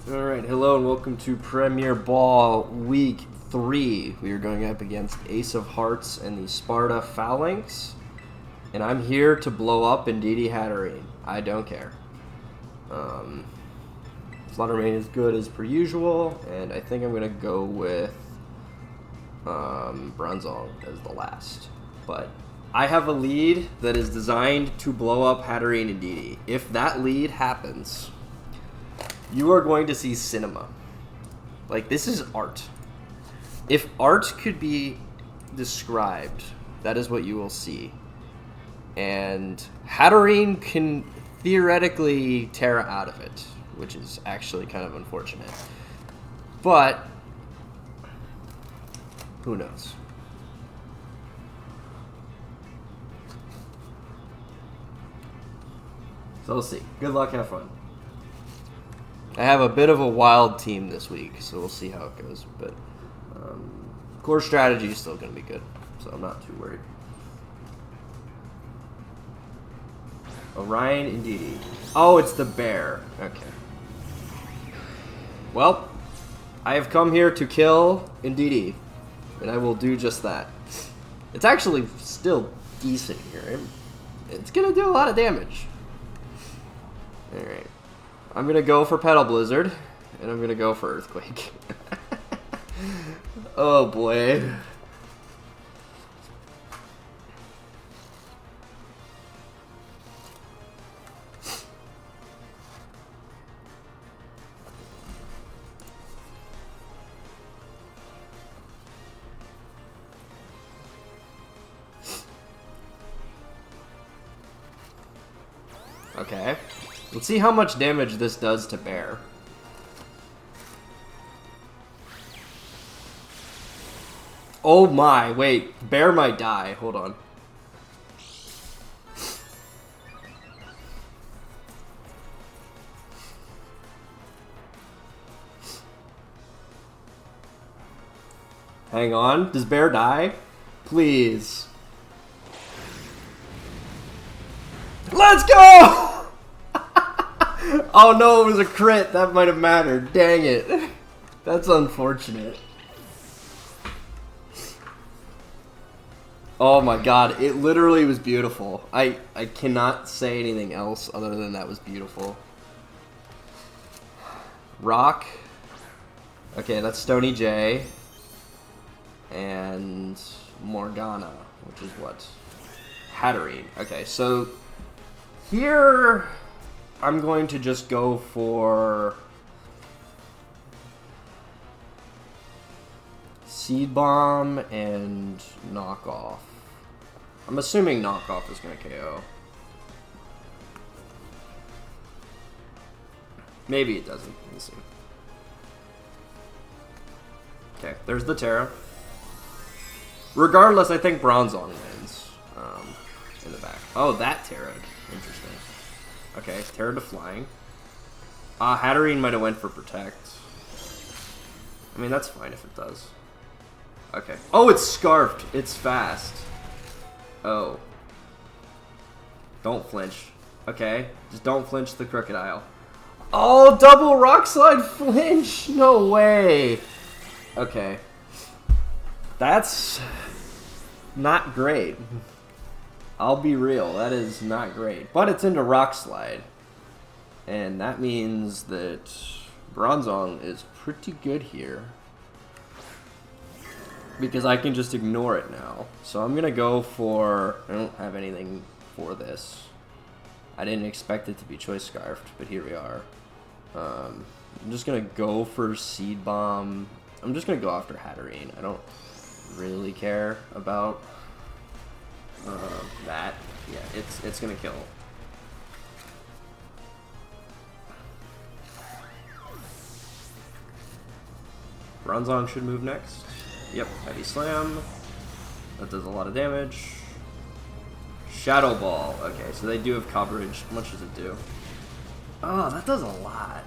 Alright, hello and welcome to Premier Ball Week 3. We are going up against AceofHearts and the Sparta Phalanx. And I'm here to blow up Ndidi Hatterene. I don't care. Slaughtermain is good as per usual, and I think I'm going to go with Bronzong as the last. But I have a lead that is designed to blow up Hatterene and Ndidi. If that lead happens, you are going to see cinema. Like, this is art. If art could be described, that is what you will see. And Hatterene can theoretically tear out of it, which is actually kind of unfortunate. But who knows? So we'll see. Good luck, have fun. I have a bit of a wild team this week, so we'll see how it goes. But core strategy is still going to be good, so I'm not too worried. Orion Ndidi. Oh, it's the bear. Okay. Well, I have come here to kill Ndidi, and I will do just that. It's actually still decent here. It's going to do a lot of damage. Alright. I'm going to go for Petal Blizzard, and I'm going to go for Earthquake. Oh boy. Okay. Let's see how much damage this does to Bear. Oh my, wait. Bear might die. Hold on. Hang on. Does Bear die? Please. Let's go! Oh no, it was a crit. That might have mattered. Dang it. That's unfortunate. Oh my god, it literally was beautiful. I cannot say anything else other than that was beautiful. Rock. Okay, that's Stony J. And Morgana, which is what? Hatterene. Okay, so here I'm going to just go for Seed Bomb and Knockoff. I'm assuming Knockoff is going to KO. Maybe it doesn't. Let's see. Okay, there's the Terra. Regardless, I think Bronzong wins in the back. Oh, that Terra. Interesting. Okay, Terra to flying. Hatterene might have went for Protect. I mean, that's fine if it does. Okay. Oh, it's Scarfed. It's fast. Oh. Don't flinch. Okay. Just don't flinch the Crocodile. Oh, double Rock Slide flinch. No way. Okay. That's not great. I'll be real, that is not great. But it's into Rock Slide. And that means that Bronzong is pretty good here. Because I can just ignore it now. So I'm going to go for... I don't have anything for this. I didn't expect it to be Choice Scarfed, but here we are. I'm just going to go for Seed Bomb. I'm just going to go after Hatterene. I don't really care about... that. Yeah, it's gonna kill. Bronzong should move next. Yep, Heavy Slam. That does a lot of damage. Shadow Ball. Okay, so they do have coverage. How much does it do? Oh, that does a lot.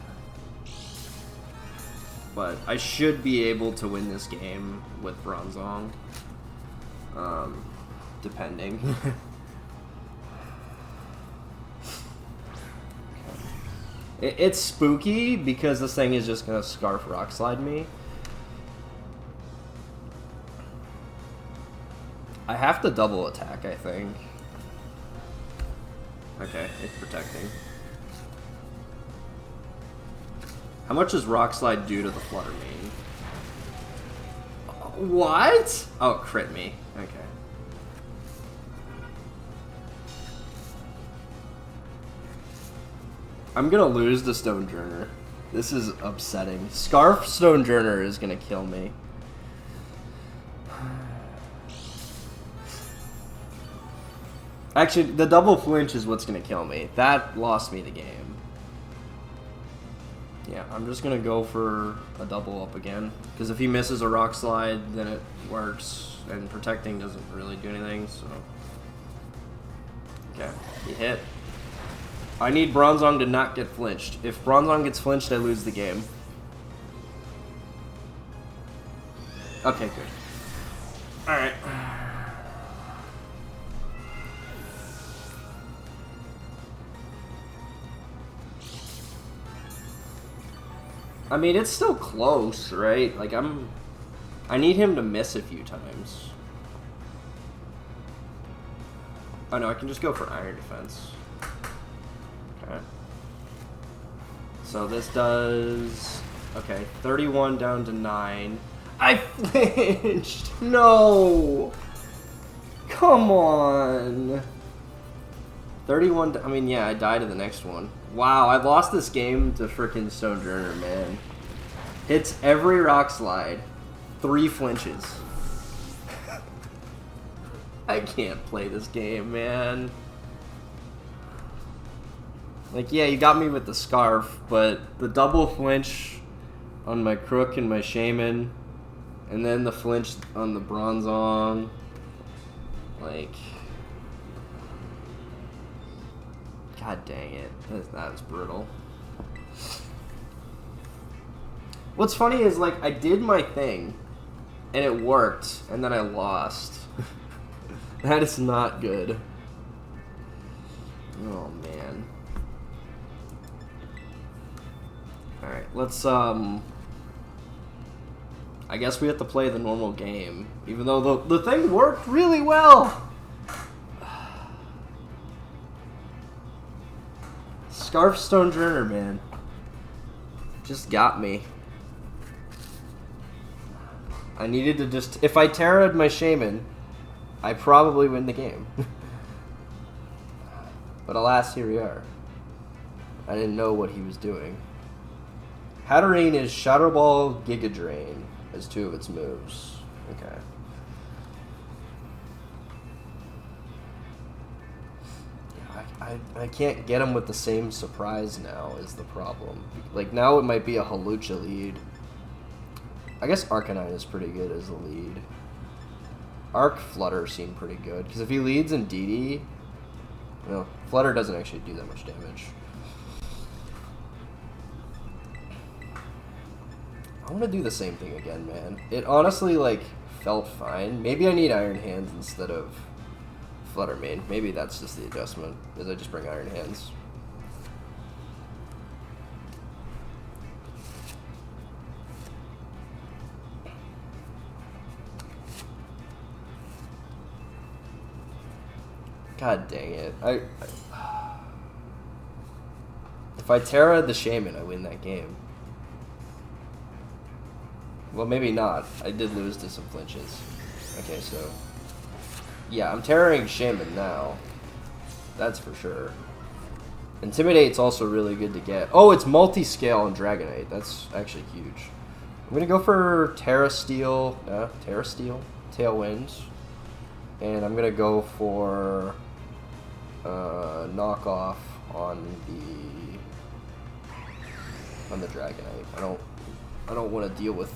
But I should be able to win this game with Bronzong. Depending. It's spooky because this thing is just gonna Scarf Rock Slide me. I have to double attack, I think. Okay, it's protecting. How much does Rock Slide do to the Flutter Mane? What? Oh, crit me. Okay. I'm gonna lose the Stonejourner. This is upsetting. Scarf Stonejourner is gonna kill me. Actually, the double flinch is what's gonna kill me. That lost me the game. Yeah, I'm just gonna go for a double up again. Because if he misses a Rock Slide, then it works. And protecting doesn't really do anything, so... Okay, he hit. I need Bronzong to not get flinched. If Bronzong gets flinched, I lose the game. Okay, good. Alright. I mean, it's still close, right? Like, I need him to miss a few times. Oh no, I can just go for Iron Defense. Okay. So this does... Okay, 31 down to 9. I flinched! No! Come on! 31... I mean, yeah, I died to the next one. Wow, I lost this game to frickin' Stonejourner, man. Hits every Rock Slide. 3 flinches. I can't play this game, man. Like, yeah, you got me with the Scarf, but the double flinch on my Crook and my Shaman, and then the flinch on the Bronzong, like... God dang it. That was brutal. What's funny is, like, I did my thing, and it worked, and then I lost. That is not good. Oh, man. Alright, let's, I guess we have to play the normal game, even though the thing worked really well! Scarf Stonejourner, man. Just got me. I needed to just... If I Terra'd my Shaman, I probably win the game. But alas, here we are. I didn't know what he was doing. Hatterene is Shadow Ball, Giga Drain as 2 of its moves. Okay. I can't get him with the same surprise now is the problem. Like, now it might be a Halucha lead. I guess Arcanine is pretty good as a lead. Arc Flutter seemed pretty good, because if he leads in DD, well, Flutter doesn't actually do that much damage. I want to do the same thing again, man. It honestly, like, felt fine. Maybe I need Iron Hands instead of Flutter Mane. Maybe that's just the adjustment, is I just bring Iron Hands. God dang it. If I Terra the Shaman, I win that game. Well, maybe not. I did lose to some flinches. Okay, so... Yeah, I'm Terraing Shaman now. That's for sure. Intimidate's also really good to get. Oh, it's multi-scale on Dragonite. That's actually huge. I'm gonna go for Terra Steel, Tailwind. And I'm gonna go for... knockoff on the Dragonite. I don't want to deal with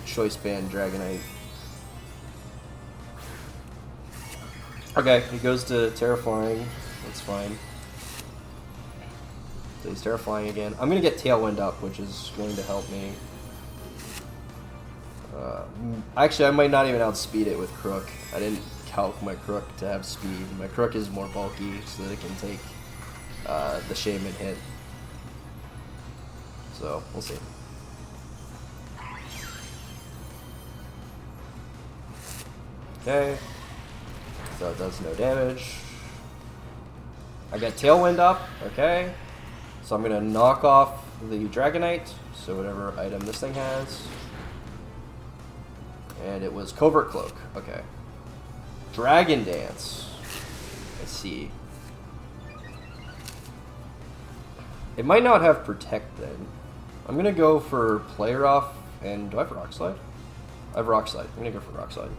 Choice Band Dragonite. Okay, he goes to Terraflying. That's fine. So he's Terraflying again. I'm gonna get Tailwind up, which is going to help me. Actually, I might not even outspeed it with Crook. I didn't calc my Crook to have speed. My Crook is more bulky so that it can take the Shaman hit. So, we'll see. Okay. So it does no damage. I get Tailwind up. Okay. So I'm going to knock off the Dragonite. So whatever item this thing has. And it was Covert Cloak. Okay. Dragon Dance. Let's see. It might not have Protect then. I'm going to go for Player Off. And do I have Rock Slide? I have Rock Slide. I'm going to go for Rock Slide.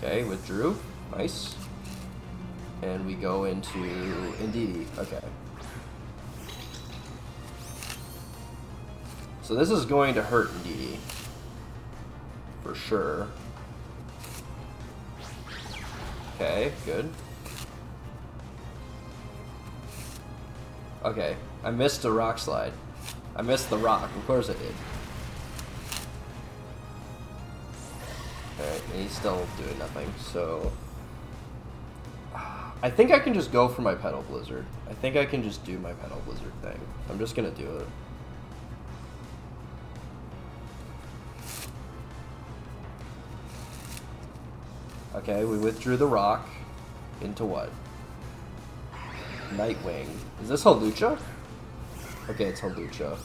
Okay, withdrew. Nice. And we go into Indeedee. Okay. So this is going to hurt Indeedee. For sure. Okay, good. Okay, I missed a Rock Slide. I missed the rock. Of course I did. Alright, and he's still doing nothing, so... I think I can just go for my Petal Blizzard. I think I can just do my Petal Blizzard thing. I'm just gonna do it. Okay, we withdrew the rock. Into what? Nightwing. Is this Hawlucha? Okay, it's Hawlucha.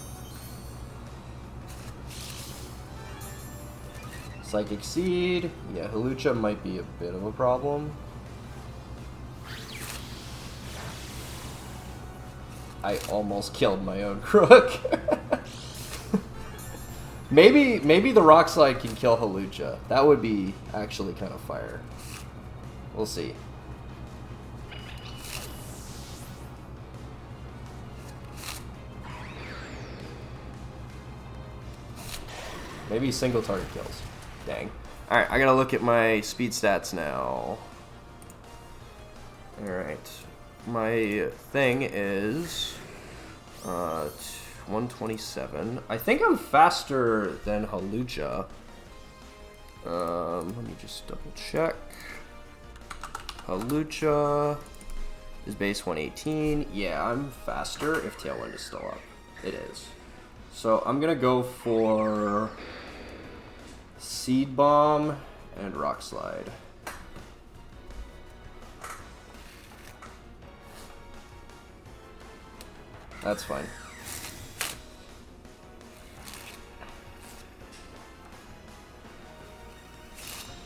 Psychic Seed. Yeah, Hawlucha might be a bit of a problem. I almost killed my own Crook. maybe the Rock Slide can kill Hawlucha. That would be actually kind of fire. We'll see. Maybe single target kills. Dang. Alright, I gotta look at my speed stats now. Alright. My thing is 127. I think I'm faster than Hawlucha. Let me just double check. Hawlucha is base 118. Yeah, I'm faster if Tailwind is still up. It is. So I'm gonna go for Seed Bomb and Rock Slide. That's fine.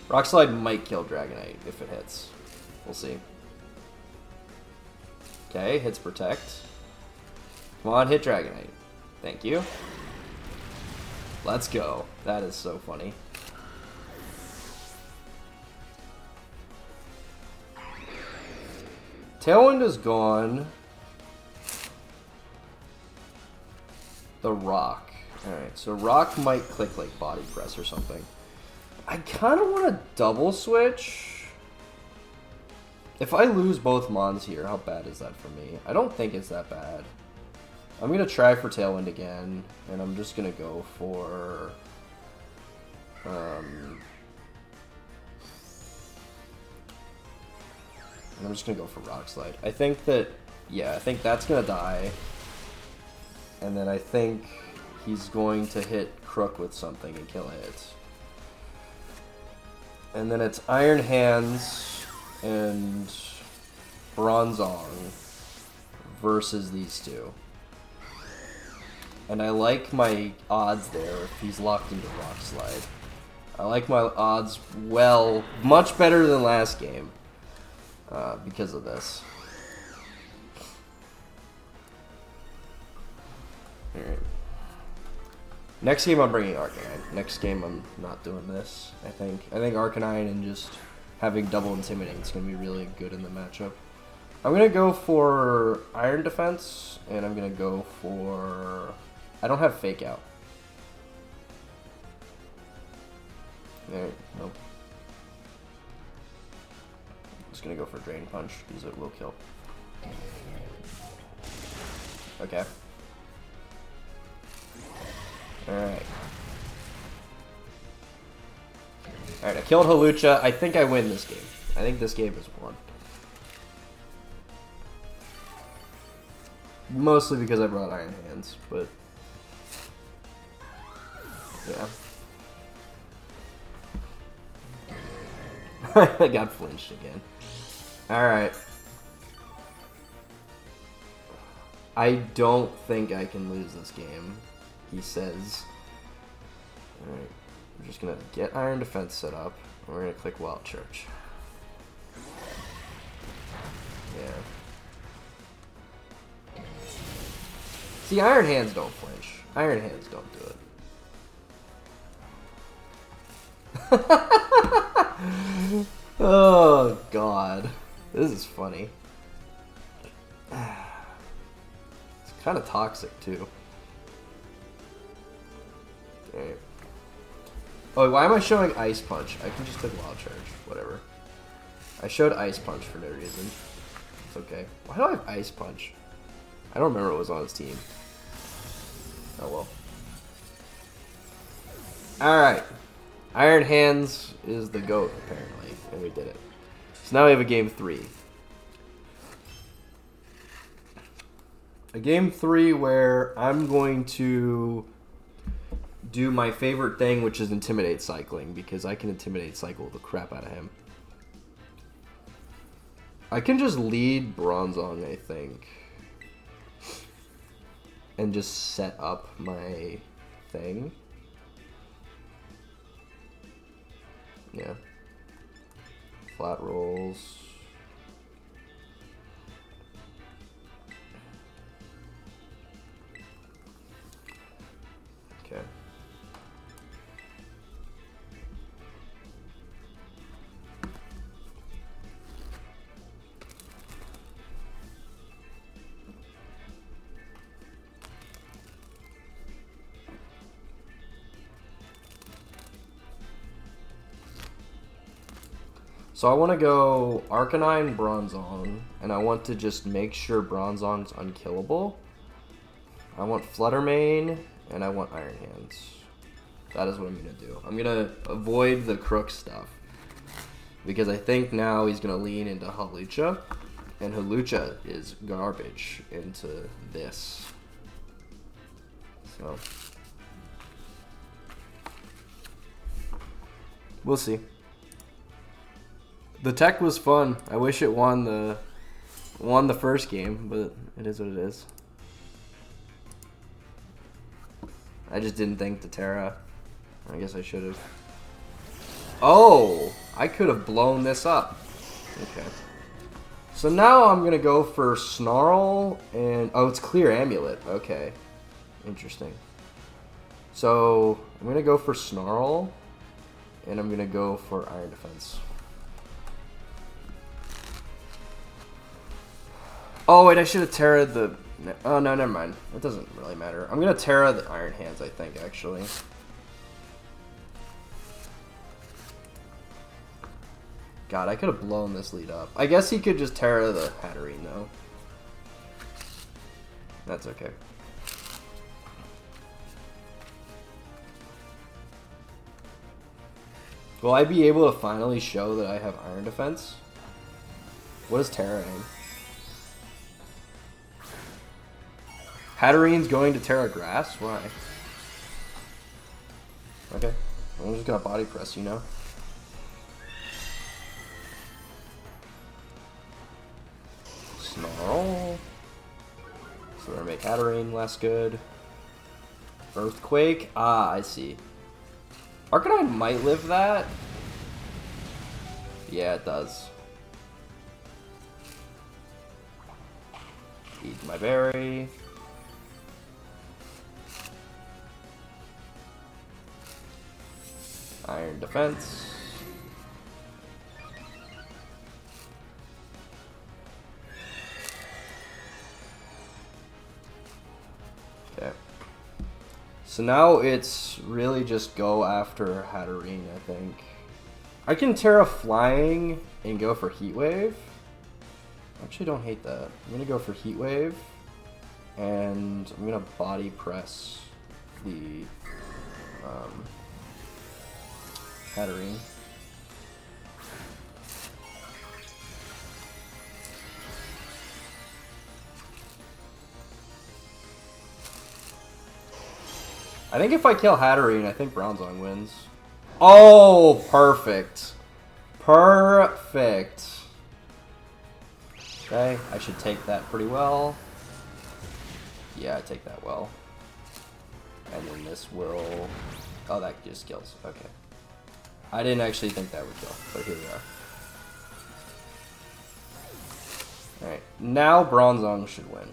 Rock Slide might kill Dragonite if it hits. We'll see. Okay, hits Protect. Come on, hit Dragonite. Thank you. Let's go. That is so funny. Tailwind is gone. The Rock. Alright, so Rock might click like Body Press or something. I kind of want to double switch. If I lose both Mons here, how bad is that for me? I don't think it's that bad. I'm going to try for Tailwind again, and I'm just going to go for... and I'm just going to go for Rock Slide. I think that... Yeah, I think that's going to die. And then I think he's going to hit Crook with something and kill it. And then it's Iron Hands and Bronzong versus these two. And I like my odds there if he's locked into Rock Slide. I like my odds, well, much better than last game because of this. Alright. Next game I'm bringing Arcanine. Next game I'm not doing this, I think. I think Arcanine and just having double Intimidate is going to be really good in the matchup. I'm going to go for Iron Defense, and I'm going to go for... I don't have Fake Out. Alright, nope. I'm just going to go for Drain Punch, because it will kill. Okay. Alright. Alright, I killed Hawlucha. I think I win this game. I think this game is won. Mostly because I brought Iron Hands, but... yeah. I got flinched again. Alright. I don't think I can lose this game, he says. Alright. We're just gonna get Iron Defense set up, and we're gonna click Wild Charge. Yeah. See, Iron Hands don't flinch. Iron Hands don't do it. Oh, God. This is funny. It's kind of toxic, too. Okay. Oh, why am I showing Ice Punch? I can just click Wild Charge. Whatever. I showed Ice Punch for no reason. It's okay. Why do I have Ice Punch? I don't remember what was on his team. Oh, well. Alright. Iron Hands is the GOAT, apparently. And we did it. So now we have a game 3. A game 3 where I'm going to do my favorite thing, which is Intimidate Cycling, because I can Intimidate Cycle the crap out of him. I can just lead Bronzong, I think. And just set up my thing. Yeah. Flat rolls. Okay. So I want to go Arcanine, Bronzong, and I want to just make sure Bronzong's unkillable. I want Fluttermane, and I want Iron Hands. That is what I'm going to do. I'm going to avoid the Crook stuff, because I think now he's going to lean into Hawlucha, and Hawlucha is garbage into this. So, we'll see. The tech was fun. I wish it won the first game, but it is what it is. I just didn't think the Terra. I guess I should have. Oh, I could have blown this up. Okay. So now I'm gonna go for Snarl and it's Clear Amulet. Okay, interesting. So I'm gonna go for Snarl, and I'm gonna go for Iron Defense. Oh, wait, I should have Terra'd the... Oh, no, never mind. It doesn't really matter. I'm going to Terra the Iron Hands, I think, actually. God, I could have blown this lead up. I guess he could just Terra the Hatterene, though. That's okay. Will I be able to finally show that I have Iron Defense? What is Terra aim? Hatterene's going to Terra Grass? Why? Okay. I'm just gonna body press, you know? Snarl. So we're gonna make Hatterene less good. Earthquake? Ah, I see. Arcanine might live that. Yeah, it does. Eat my berry. Iron Defense. Okay. So now it's really just go after Hatterene, I think. I can Terra Flying and go for Heat Wave. Actually, don't hate that. I'm gonna go for Heat Wave, and I'm gonna body press the Hatterene. I think if I kill Hatterene, I think Bronzong wins. Oh, perfect. Perfect. Okay, I should take that pretty well. Yeah, I take that well. And then this will... Oh, that just kills. Okay. I didn't actually think that would kill, but here we are. Alright, now Bronzong should win.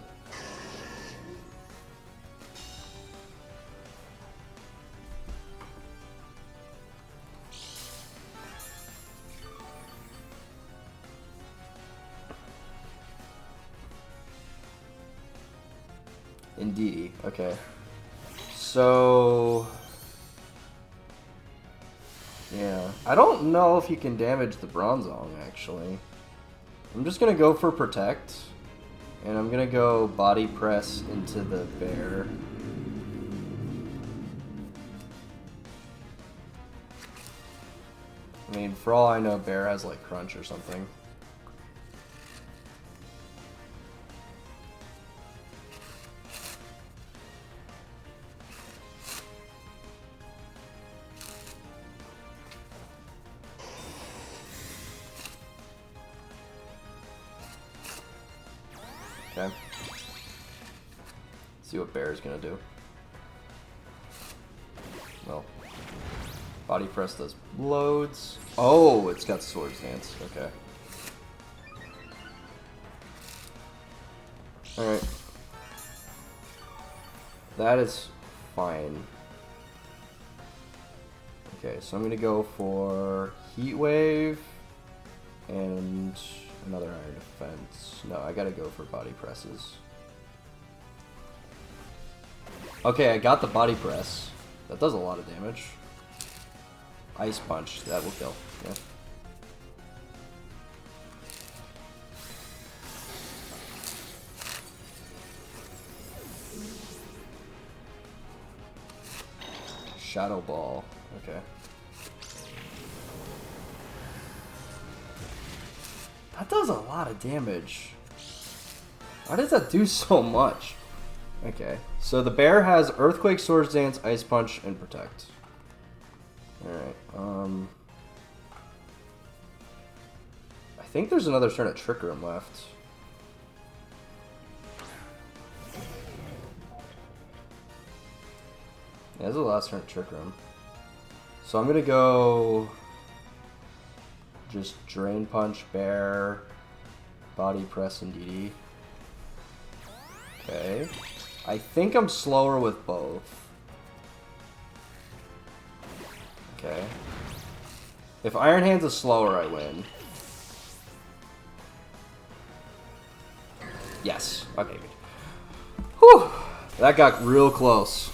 Indeed. Okay. So... yeah. I don't know if you can damage the Bronzong, actually. I'm just going to go for Protect. And I'm going to go Body Press into the bear. I mean, for all I know, bear has, like, Crunch or something. Okay. See what bear is gonna do. Well, Body Press does loads. Oh, it's got Swords Dance. Okay. Alright. That is fine. Okay, so I'm gonna go for Heat Wave and another Iron Defense. No, I gotta go for Body Presses. Okay, I got the Body Press. That does a lot of damage. Ice Punch, that will kill. Yeah. Shadow Ball. Okay. That does a lot of damage. Why does that do so much? Okay. So the bear has Earthquake, Swords Dance, Ice Punch, and Protect. Alright. I think there's another turn of Trick Room left. Yeah, this is the last turn of Trick Room. So I'm gonna go just Drain Punch, Bear, Body Press, and DD. Okay. I think I'm slower with both. Okay. If Iron Hands is slower, I win. Yes. Okay, good. Whew! That got real close.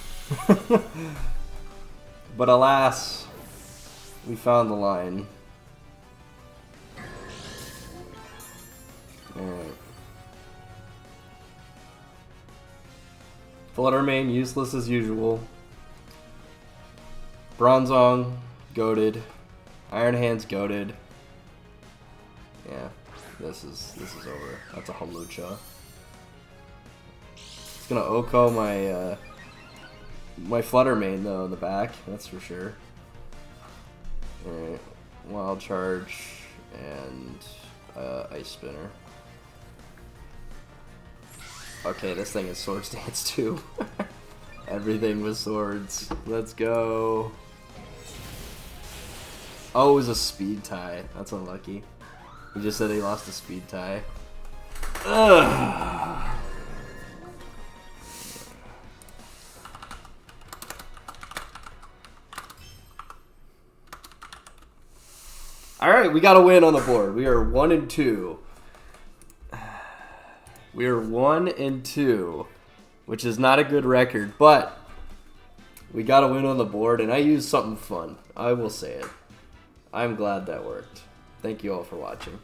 But alas, we found the line. Alright. Fluttermane, useless as usual. Bronzong, goated. Iron Hands, goated. Yeah, this is over. That's a Halucha. It's gonna Oko my my Fluttermane though in the back, that's for sure. Alright, Wild Charge and Ice Spinner. Okay, this thing is Swords Dance too. Everything was swords. Let's go. Oh, it was a speed tie. That's unlucky. He just said he lost a speed tie. Ugh. Alright, we got a win on the board. We are 1-2. We are 1-2, which is not a good record, but we got a win on the board, and I used something fun. I will say it. I'm glad that worked. Thank you all for watching.